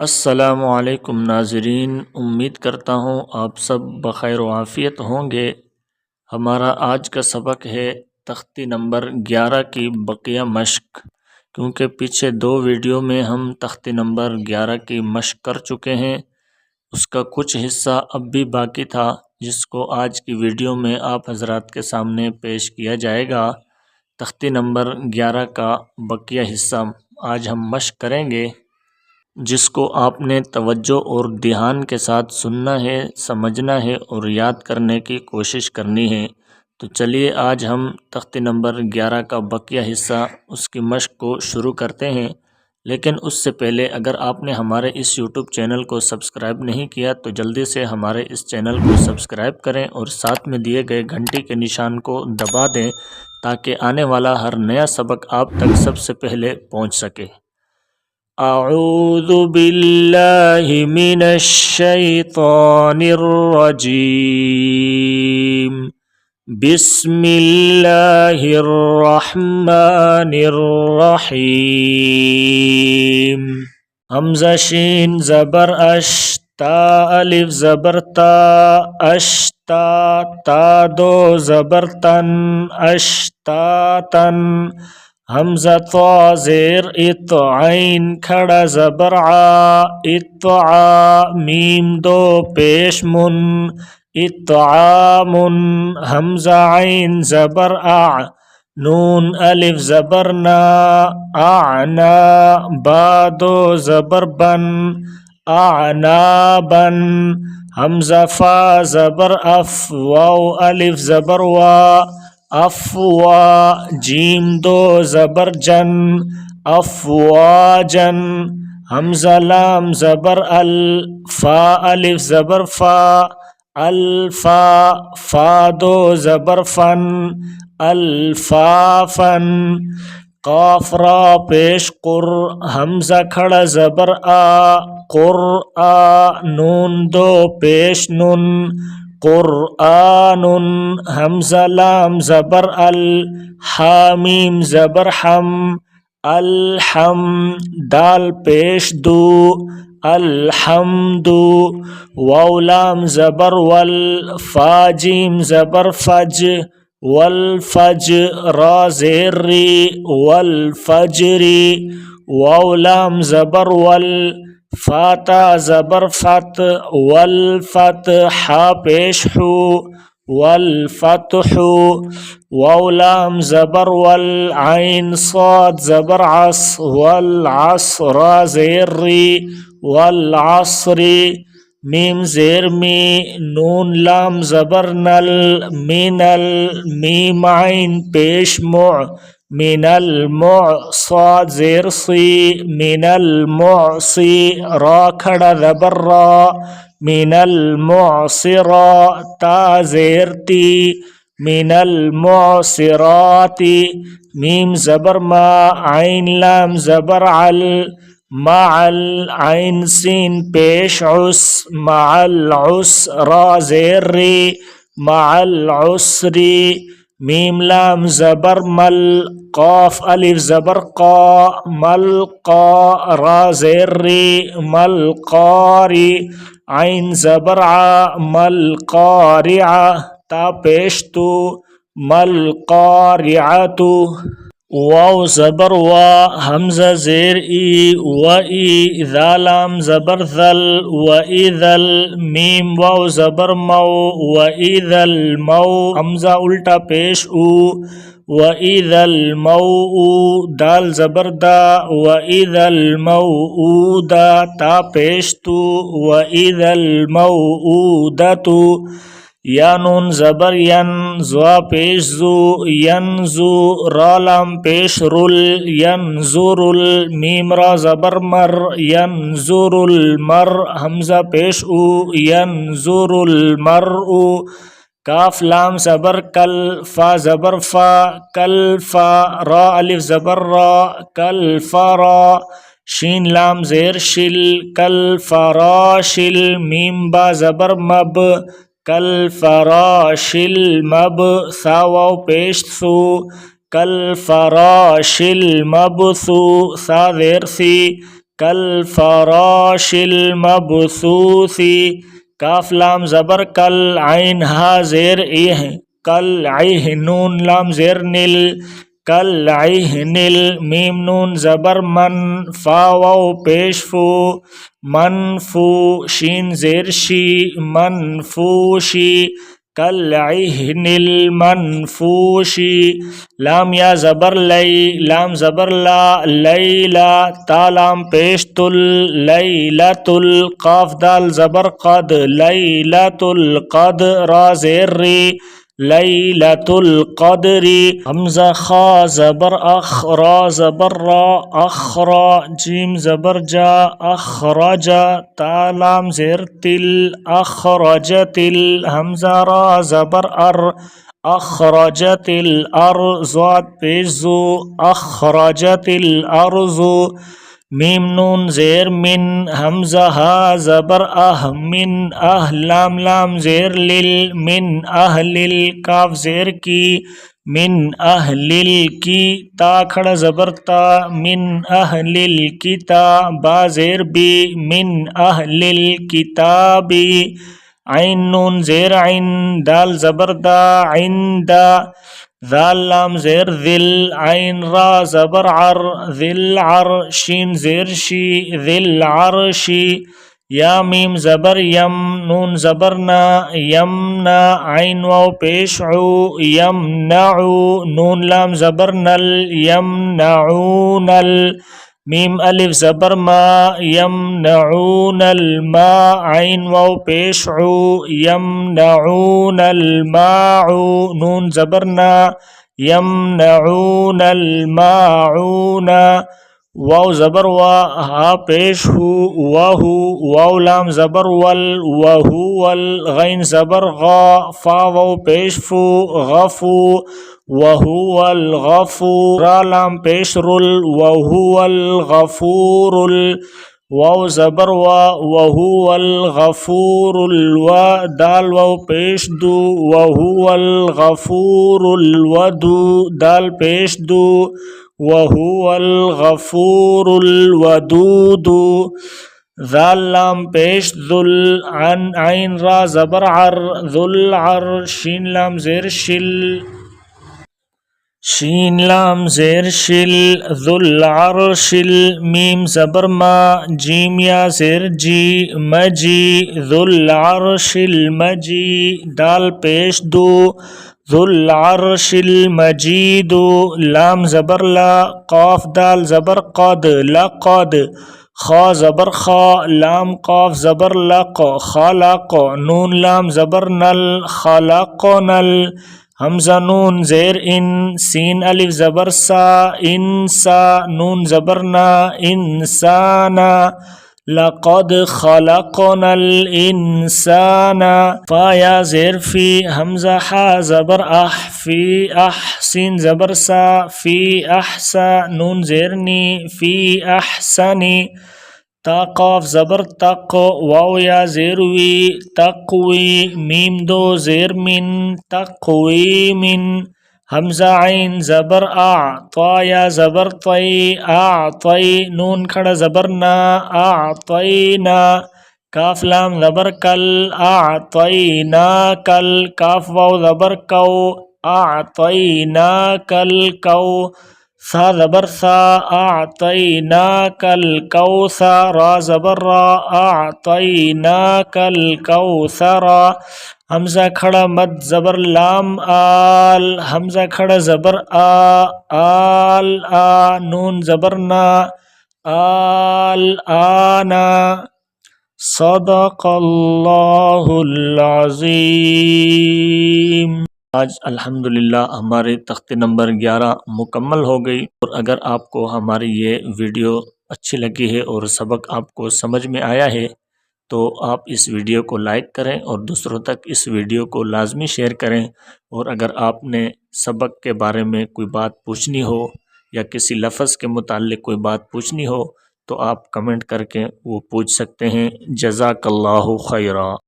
السلام علیکم ناظرین، امید کرتا ہوں آپ سب بخیر و عافیت ہوں گے۔ ہمارا آج کا سبق ہے تختی نمبر 11 کی بقیہ مشق، کیونکہ پیچھے 2 ویڈیو میں ہم تختی نمبر 11 کی مشق کر چکے ہیں، اس کا کچھ حصہ اب بھی باقی تھا جس کو آج کی ویڈیو میں آپ حضرات کے سامنے پیش کیا جائے گا۔ تختی نمبر 11 کا بقیہ حصہ آج ہم مشق کریں گے، جس کو آپ نے توجہ اور دھیان کے ساتھ سننا ہے، سمجھنا ہے اور یاد کرنے کی کوشش کرنی ہے۔ تو چلیے آج ہم تختی نمبر 11 کا بقیہ حصہ اس کی مشق کو شروع کرتے ہیں، لیکن اس سے پہلے اگر آپ نے ہمارے اس یوٹیوب چینل کو سبسکرائب نہیں کیا تو جلدی سے ہمارے اس چینل کو سبسکرائب کریں اور ساتھ میں دیے گئے گھنٹی کے نشان کو دبا دیں تاکہ آنے والا ہر نیا سبق آپ تک سب سے پہلے پہنچ سکے۔ اعوذ باللہ من الشیطان الرجیم، بسم اللہ الرحمن الرحیم۔ حمزہ شین زبر اش، تا الف زبر تا، اشتا، تا دو زبر تن، اشتاتن۔ حمزہ طا زیر ات، عین کھڑا زبر عا، اتعا، میم دو پیش من، اتعامن۔ حمزہ عین زبر اع، نون الف زبر نا، اعنا، با دو زبر بن، اعنابن۔ حمزہ فا زبر اف، واو الف زبر وا، افوا، جیم دو زبر جن، افواجن۔ حمزہ لام زبر ال، فا الف زبر فا، الفا، فا دو زبر فن، الفافن۔ قاف را پیش قر، حمزہ کھڑا زبر آ، قرآ، نون دو پیش نن، قرآن۔ حمزہ لام زبر ال، حامیم زبر حم، الحم، دال پیش دو، الحمد۔ واو لام زبر ول، فا جیم زبر فج، والفج، را زیر ری، والفجر۔ واو لام زبر ول، فا تا زبر فت، والفت، حا پیش حو، والفتح۔ واو لام زبر ول، عین صاد زبر عص، والعصر، را زیر ری، والعصر۔ میم زیر می، نون لام زبر نل، منل، میم عین پیش مع، من المع، صاد زیر صی، من المعصی، را کھڑا زبر را، من المعصرا، تا زیر تی، من المعصرات۔ میم زبر ما، عین لام زبر عل، معل، عین سین پیش عس، مع العسر، را زیر ری، مع العسر۔ میم لام زبر مل، قاف الف زبر قا، ملقا، را زیر ری، ملقاری۔ عین زبر ع، ملقارع، تا پیش تو، ملقارعۃ۔ واو زبر وا، حمزہ زیر ای، وئی، ذا لام زبر ذل، وإذل، میم واو زبر مو، وإذا المو، حمزہ الٹا پیش او، وإذا الموء، دال زبر دا، وإذا الموءودہ، تا پیش تو، وإذا الموءودۃ۔ یا نون زبر ین، زوا پیش زو، ینزو، را لام پیش رل، ینظرل، میم را زبر مر، ینظر المر، حمزہ پیش او، ینظر المرء۔ کاف لام زبر کل، فا زبر فا، کل فا، را الف زبر را، کل فرا۔ شین لام زیر شل، کل فراشل، میم با زبر مب، کل فراشل مب، ثا واو پیش ثو، کل فراشل مبثو، ثا زیر ثی، كالفراش المبثوث کاف لام زبر کل عین ہا زیر ایہ کالعیہ نون لام زیر نل کالعیہ نل میم نون زبر من فا واو پیش فو منفو شین زیر شی منفوشی کالعہن المنفوشی لام یا زبر لی لام زبر لا لیلا تا لام پیش تل لیلۃ القاف دال زبر قد لیلۃ القدر را زیر ری لیلۃ القدر حمزہ خا زبر اخ را زبر را اخرا جیم زبر جا اخرجا تا لام زیر تل اخرجت حمزہ را زبر ار اخرجت الارض پیش زو اخرجت الارض میم نون زیر من حمزہ ہا زبر من لام لام زیر لل من اہل کاف زیر کی من اہل کی تا کھڑا زبر تا من اہل کی با زیر بی من اہل الکتابی عین نون زیر عین دال زبر دا عیندا ذال لام زیر ذل عین را زبر عر ذل عر شین زیر شی ذل عرشی یا میم زبر یم نون زبرنا یمنا عین واو پیش عو یمنعو نون لام زبر نل یمنعون میم الف زبر ما یمنعون الماء عین واو پیش عو یمنعون الماء نون زبرنا یمنعون الماعون واو زبر وا ہا پیش ہو وہو واو لام زبر ول وہو ول غین زبر غا فا واو پیش فو غفو وہو الغفور را لام پیش رل وہو الغفور واو زبر وا وہو الغفور الوا دال واو پیش دو وہو الغفور الودو دال پیش دو وہو الغفور الودود ذال لام پیش ذل عن عین را زبر عر ذل عر شین لام زیر شل شین لام زیر شل ذل عرش میم زبر ما جیم یا زیر جی مجی ذل عرش المجی دال پیش دو ذل عرش المجید لام زبر لا قاف دال زبر قد لقد خا زبر خا لام قاف زبر لق خلق نون لام زبر نل خلق نل حمزہ نون زیر ان سین الف زبر سا انسا نون زبرنا انسانا لقد خلقنا الانسان فا یا زیر فی حمزہ حا زبر اح فی احسن زبر سا فی احسا نون زیرنی فی احسنی تا قاف زبر تق واو یا زیر وی تقوی میم دو زیر من تقوی من حمزہ عین زبر طا یا زبر طی اعطی نون کھڑا زبر نا اعطینا کاف لام زبر کل اعطینا کل کاف واو زبر کو اعطینا کل کو سا زبر سا اعطیناک الکوثر را زبر را اعطیناک الکوثر حمزہ کھڑا مد زبر لام آل حمزہ کھڑا زبر آل نون زبرنا آل آنا صدق اللہ العظیم۔ آج الحمدللہ ہمارے تختے نمبر 11 مکمل ہو گئی، اور اگر آپ کو ہماری یہ ویڈیو اچھی لگی ہے اور سبق آپ کو سمجھ میں آیا ہے تو آپ اس ویڈیو کو لائک کریں اور دوسروں تک اس ویڈیو کو لازمی شیئر کریں، اور اگر آپ نے سبق کے بارے میں کوئی بات پوچھنی ہو یا کسی لفظ کے متعلق کوئی بات پوچھنی ہو تو آپ کمنٹ کر کے وہ پوچھ سکتے ہیں۔ جزاک اللہ خیرا۔